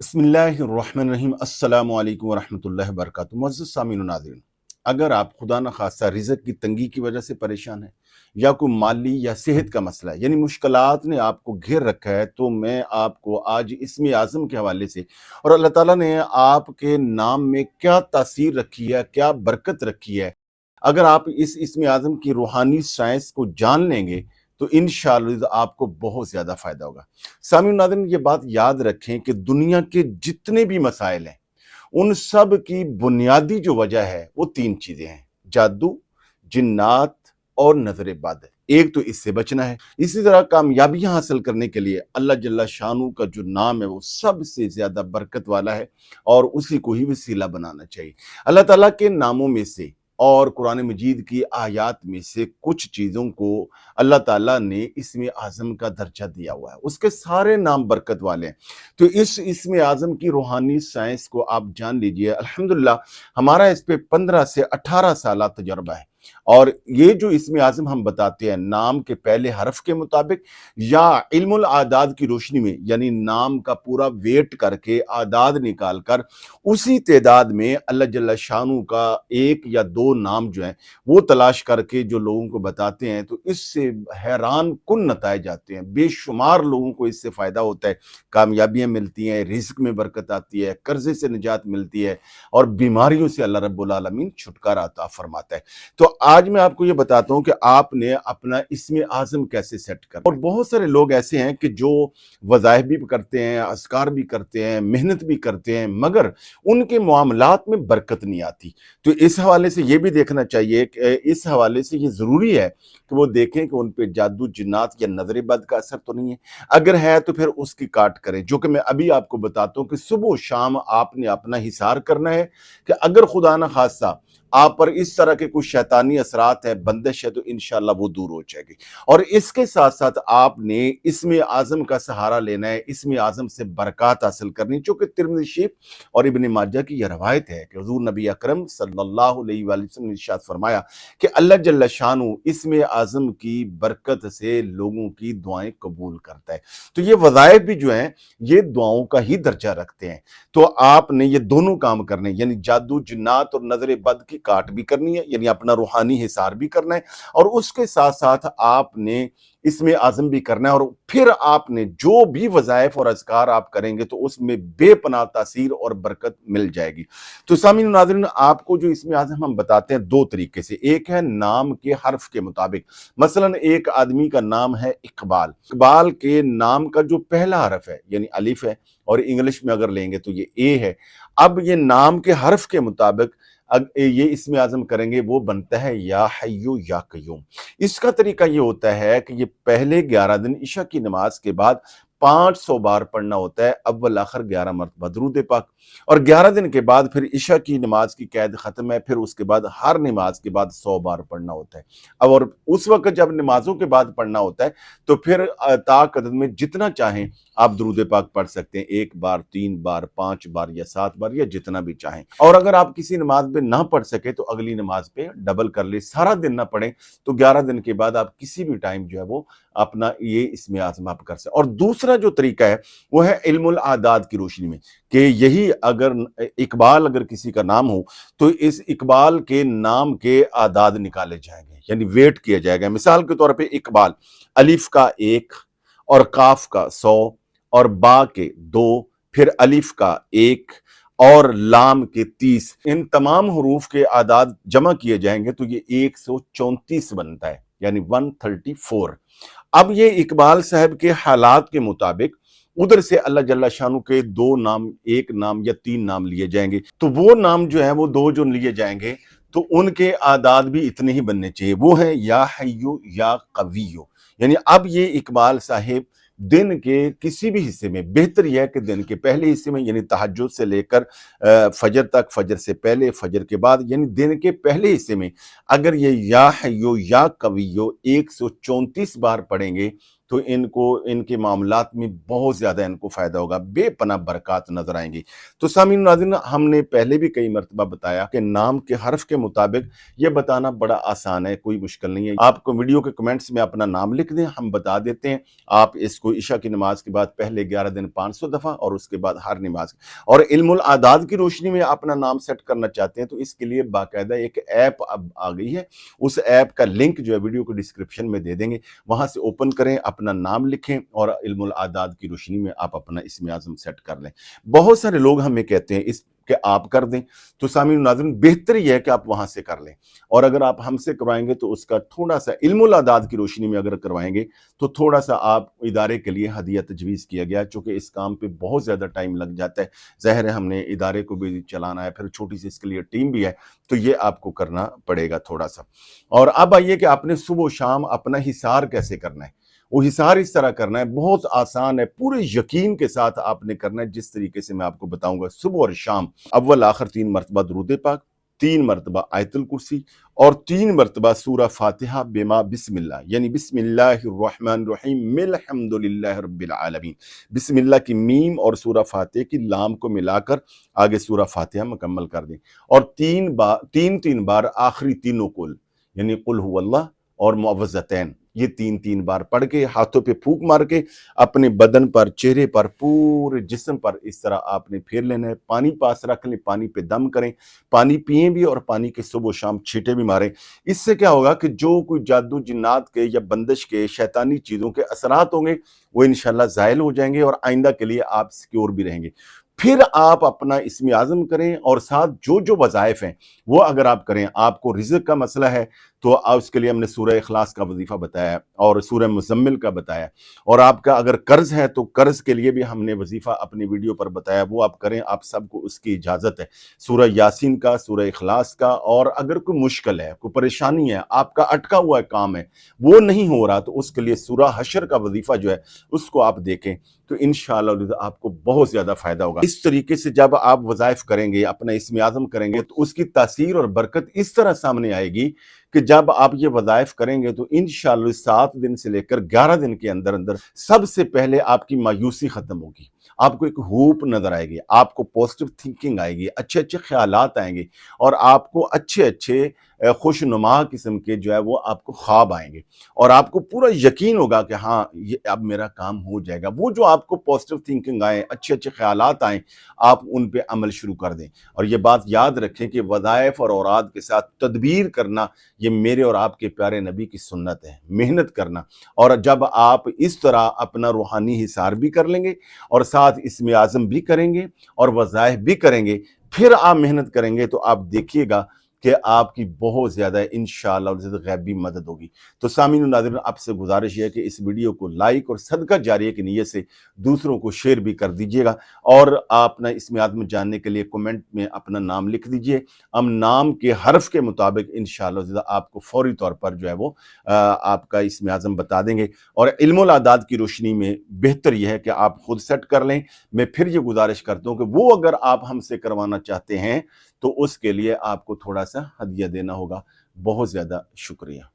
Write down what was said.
बिस्मिल्लाहिर्रहमानिर्रहीम। अस्सलामु अलैकुम वरहमतुल्लाहि वबरकातुहू। मुअज़्ज़िज़ सामीन व नाज़रीन, अगर आप खुदा न खास्ता रिज़्क़ की तंगी की वजह से परेशान हैं या कोई माली या सेहत का मसला है, यानी मुश्किलात ने आपको घेर रखा है, तो मैं आपको आज इस्म आज़म के हवाले से और अल्लाह ताला ने आपके नाम में क्या तासीर रखी है, क्या बरकत रखी है, अगर आप इस इस्म आज़म की रूहानी साइंस को जान लेंगे तो इंशाअल्लाह आपको बहुत ज़्यादा फ़ायदा होगा। सामीन नाज़रीन, ये बात याद रखें कि दुनिया के जितने भी मसाइल हैं, उन सब की बुनियादी जो वजह है वो 3 चीज़ें हैं: जादू, जिन्नात और नज़र बद। एक तो इससे बचना है। इसी तरह कामयाबियाँ हासिल करने के लिए अल्लाह जल्ला शानू का जो नाम है वो सबसे ज़्यादा बरकत वाला है और उसी को ही वसीला बनाना चाहिए। अल्लाह ताला के नामों में से और कुरान मजीद की आयात में से कुछ चीज़ों को अल्लाह ताला ने इस्म आज़म का दर्जा दिया हुआ है। उसके सारे नाम बरकत वाले हैं। तो इस इस्म आज़म की रूहानी साइंस को आप जान लीजिए। अल्हम्दुलिल्लाह हमारा इस पे 15 से 18 साला तजर्बा है और ये जो इस्म आज़म हम बताते हैं नाम के पहले हरफ के मुताबिक या इल्मुल आदाद की रोशनी में, यानी नाम का पूरा वेट करके आदाद निकाल कर उसी तादाद में अल्लाह जल्ला शानू का एक या दो नाम जो हैं वो तलाश करके जो लोगों को बताते हैं, तो इससे हैरान कुन नताइज आते हैं। बेशुमार लोगों को इससे फ़ायदा होता है, कामयाबियाँ मिलती हैं, रिज़्क़ में बरकत आती है, कर्ज़े से निजात मिलती है और बीमारियों से अल्लाह रब्बुल आलमीन छुटकारा अता फरमाता है। तो आज मैं आपको ये बताता हूँ कि आपने अपना इस्म आज़म कैसे सेट करना है। और बहुत सारे लोग ऐसे हैं कि जो वज़ाइफ भी करते हैं, अज़कार भी करते हैं, मेहनत भी करते हैं, मगर उनके मामलात में बरकत नहीं आती। तो इस हवाले से ये भी देखना चाहिए कि इस हवाले से ये ज़रूरी है कि वो देखें कि उन पे जादू, जिन्नात या नज़र बद का असर तो नहीं है। अगर है तो फिर उसकी काट करें, जो कि मैं अभी आपको बताता हूँ कि सुबह शाम आपने अपना हिसार करना है कि अगर खुदा न खास्ता आप पर इस तरह के कुछ शैतानी असरात है, बंदिश है, तो इंशाअल्लाह वो दूर हो जाएगी। और इसके साथ-साथ आपने इस्म आज़म का सहारा लेना है, इस्म आज़म से बरक़ात हासिल करनी, चूँकि तिर्मिज़ी शरीफ और इब्न माजा की ये रवायत है कि हुज़ूर नबी अकरम सल्लल्लाहु अलैहि वसल्लम ने इरशाद फरमाया कि अल्लाह जल्ल शानु इस्म आज़म की बरकत से लोगों की दुआएँ कबूल करता है। तो ये वज़ाइफ भी जो हैं, ये दुआओं का ही दर्जा रखते हैं। तो आपने ये दोनों काम करने, यानी जादू, जिन्नात और नज़र बद की काट भी करनी है, यानी अपना रूहानी हिसार भी करना है और उसके साथ-साथ आपने इस्म आज़म भी करना है और फिर आपने जो भी वज़ाइफ और अज़कार आप करेंगे तो उसमें बेपनाह तासीर और बरकत मिल जाएगी। तो सामीन नाज़रीन, आपको जो इस्म आज़म हम बताते हैं 2 तरीके से, एक है नाम के हर्फ के मुताबिक। मसलन एक आदमी का नाम है इकबाल। इकबाल के नाम का जो पहला हरफ है यानी अलिफ है और इंग्लिश में अगर लेंगे तो ये ए है। अब ये नाम के हर्फ के मुताबिक ये इस्म आज़म करेंगे, वो बनता है या हय्यु या कय्यूम। इसका तरीका ये होता है कि ये पहले 11 दिन इशा की नमाज के बाद 500 बार पढ़ना होता है, अव्वल आखिर 11 मरतबा दुरूद पाक, और 11 दिन के बाद फिर इशा की नमाज की कैद ख़त्म है, फिर उसके बाद हर नमाज के बाद 100 बार पढ़ना होता है। अब और उस वक़्त जब नमाज़ों के बाद पढ़ना होता है तो फिर ताक़त में जितना चाहें आप दुरूद पाक पढ़ सकते हैं, 1 बार, 3 बार, 5 बार या 7 बार या जितना भी चाहें। और अगर आप किसी नमाज में ना पढ़ सके तो अगली नमाज पे डबल कर ले, सारा दिन ना पढ़ें तो 11 दिन के बाद आप किसी भी टाइम जो है वो अपना ये इस्म आज़म आप कर सकते। और दूसरा जो तरीका है वो है इल्मुल आदाद की रोशनी में, कि यही अगर इकबाल अगर किसी का नाम हो तो इस इकबाल के नाम के आदाद निकाले जाएंगे, यानी वेट किया जाएगा। मिसाल के तौर पे इकबाल, अलिफ का 1 और काफ का 100 और बा के 2, फिर अलिफ का 1 और लाम के 30, इन तमाम हुरूफ के आदाद जमा किए जाएंगे तो ये 134 बनता है, यानी 134। अब ये इकबाल साहब के हालात के मुताबिक उधर से अल्लाह जल्ला शानू के 2 नाम, 1 नाम या 3 नाम लिए जाएंगे, तो वो नाम जो है वो 2 जो लिए जाएंगे तो उनके आदाद भी इतने ही बनने चाहिए। वो है या हय्यु या कविय्यु। यानी अब ये इकबाल साहिब दिन के किसी भी हिस्से में, बेहतर यह है कि दिन के पहले हिस्से में यानी तहज्जुद से लेकर फजर तक, फजर से पहले, फजर के बाद, यानी दिन के पहले हिस्से में अगर ये या हय्यु या कविय्यु 134 बार पढ़ेंगे تو इनको इनके मामलात में बहुत ज़्यादा इनको फ़ायदा होगा, बेपनाह बरक़ात नज़र आएंगी। तो सामीन नाज़रीन, हमने पहले भी कई मरतबा बताया कि नाम के हर्फ के मुताबिक ये बताना बड़ा आसान है, कोई मुश्किल नहीं है। आपको वीडियो के कमेंट्स में अपना नाम लिख दें, हम बता देते हैं। आप इसको इशा की नमाज के बाद पहले 11 दिन 500 दफ़ा और उसके बाद हर नमाज। और इल्मुल आदाद की रोशनी में अपना नाम सेट करना चाहते हैं तो इसके लिए बाकायदा एक ऐप अब आ गई है। उस ऐप का लिंक जो है वीडियो को डिस्क्रिप्शन में दे देंगे, वहां से ओपन करें, अपना नाम लिखें और इल्मुल आदाद की रोशनी में आप अपना इस्म आज़म सेट कर लें। बहुत सारे लोग हमें कहते हैं इस कि आप कर दें, तो सामीन नाज़रीन बेहतर ही है कि आप वहां से कर लें। और अगर आप हमसे करवाएंगे तो उसका थोड़ा सा इल्मुल आदाद की रोशनी में अगर करवाएंगे तो थोड़ा सा आप इदारे के लिए हदिया तजवीज़ किया गया, चूँकि इस काम पे बहुत ज़्यादा टाइम लग जाता है। ज़ाहिर है हमने इदारे को भी चलाना है, फिर छोटी सी इसके लिए टीम भी है, तो ये आपको करना पड़ेगा थोड़ा सा। और अब आइए कि आपने सुबह शाम अपना हिसार कैसे करना है। वो हिसार इस तरह करना है, बहुत आसान है, पूरे यकीन के साथ आपने करना है जिस तरीके से मैं आपको बताऊंगा। सुबह और शाम अव्वल आखिर 3 मरतबा दुरूद पाक, 3 मरतबा आयतुल कुर्सी और 3 मरतबा सूरा फातिहा बेमा बिस्मिल्लाह, यानी बिस्मिल्लाहिर्रहमानिर्रहीम मिल्हम्दुलिल्लाहि रब्बिल आलमीन। बिस्मिल्लाह की मीम और सूरा फातिहा की लाम को मिलाकर आगे सूरा फातिहा मुकम्मल कर दें। और 3 बार आखिरी तीनों कुल, यानी कुल हुवल्लाह और मुअव्वज़तैन, ये 3 बार पढ़ के हाथों पे फूंक मार के अपने बदन पर, चेहरे पर, पूरे जिस्म पर इस तरह आपने फेर लेना है। पानी पास रख लें, पानी पे दम करें, पानी पिएं भी और पानी के सुबह शाम छींटे भी मारें। इससे क्या होगा कि जो कोई जादू जिन्नात के या बंदिश के शैतानी चीज़ों के असरात होंगे वो इंशाल्लाह ज़ाइल हो जाएंगे और आइंदा के लिए आप सिक्योर भी रहेंगे। फिर आप अपना इस्म आज़म करें और साथ जो जो वज़ाइफ हैं वो अगर आप करें। आपको रिज़्क़ का मसला है तो उसके लिए हमने सूरह इखलास का वजीफ़ा बताया और सूरह मुज़म्मिल का बताया। और आपका अगर कर्ज़ है तो कर्ज़ के लिए भी हमने वजीफ़ा अपनी वीडियो पर बताया, वो आप करें, आप सबको उसकी इजाज़त है। सूरह यासीन का, सूरह इखलास का। और अगर कोई मुश्किल है, कोई परेशानी है, आपका अटका हुआ काम है, वो नहीं हो रहा, तो उसके लिए सूरह हशर का वजीफ़ा जो है उसको आप देखें, तो इंशाअल्लाह आपको बहुत ज़्यादा फ़ायदा होगा। इस तरीके से जब आप वज़ाइफ करेंगे, अपना इस्म आज़म करेंगे, तो उसकी तासीर और बरकत इस तरह सामने आएगी कि जब आप ये वज़ाइफ करेंगे तो इंशाअल्लाह 7 दिन से लेकर 11 दिन के अंदर अंदर सबसे पहले आपकी मायूसी ख़त्म होगी, आपको एक होप नज़र आएगी, आपको पॉजिटिव थिंकिंग आएगी, अच्छे अच्छे ख्यालात आएंगे और आपको अच्छे अच्छे खुशनुमा किस्म के जो है वो आपको ख्वाब आएंगे और आपको पूरा यकीन होगा कि हाँ ये अब मेरा काम हो जाएगा। वो जो आपको पॉजिटिव थिंकिंग आए, अच्छे अच्छे ख्यालात आएँ, आप उन पे अमल शुरू कर दें। और ये बात याद रखें कि वज़ाइफ और औराद के साथ तदबीर करना ये मेरे और आपके प्यारे नबी की सुन्नत है, मेहनत करना। और जब आप इस तरह अपना रूहानी हिसार भी कर लेंगे और साथ इस्म आज़म भी करेंगे और वज़ाइफ भी करेंगे, फिर आप मेहनत करेंगे, तो आप देखिएगा कि आपकी बहुत ज़्यादा इंशाअल्लाह गैबी मदद होगी। तो सामीन नाज़रीन, आपसे गुजारिश है कि इस वीडियो को लाइक और सदका जारिया की नीयत से दूसरों को शेयर भी कर दीजिएगा और अपना इस्म आज़म जानने के लिए कमेंट में अपना नाम लिख दीजिए। हम नाम के हर्फ के मुताबिक इंशाअल्लाह आपको फौरी तौर पर जो है वो आपका इस्म आज़म बता देंगे। और इल्मुल आदाद की रोशनी में बेहतर यह है कि आप खुद सेट कर लें। मैं फिर ये गुजारिश करता हूँ कि वो अगर आप हमसे करवाना चाहते हैं तो उसके लिए आपको थोड़ा सा हदिया देना होगा। बहुत ज़्यादा शुक्रिया।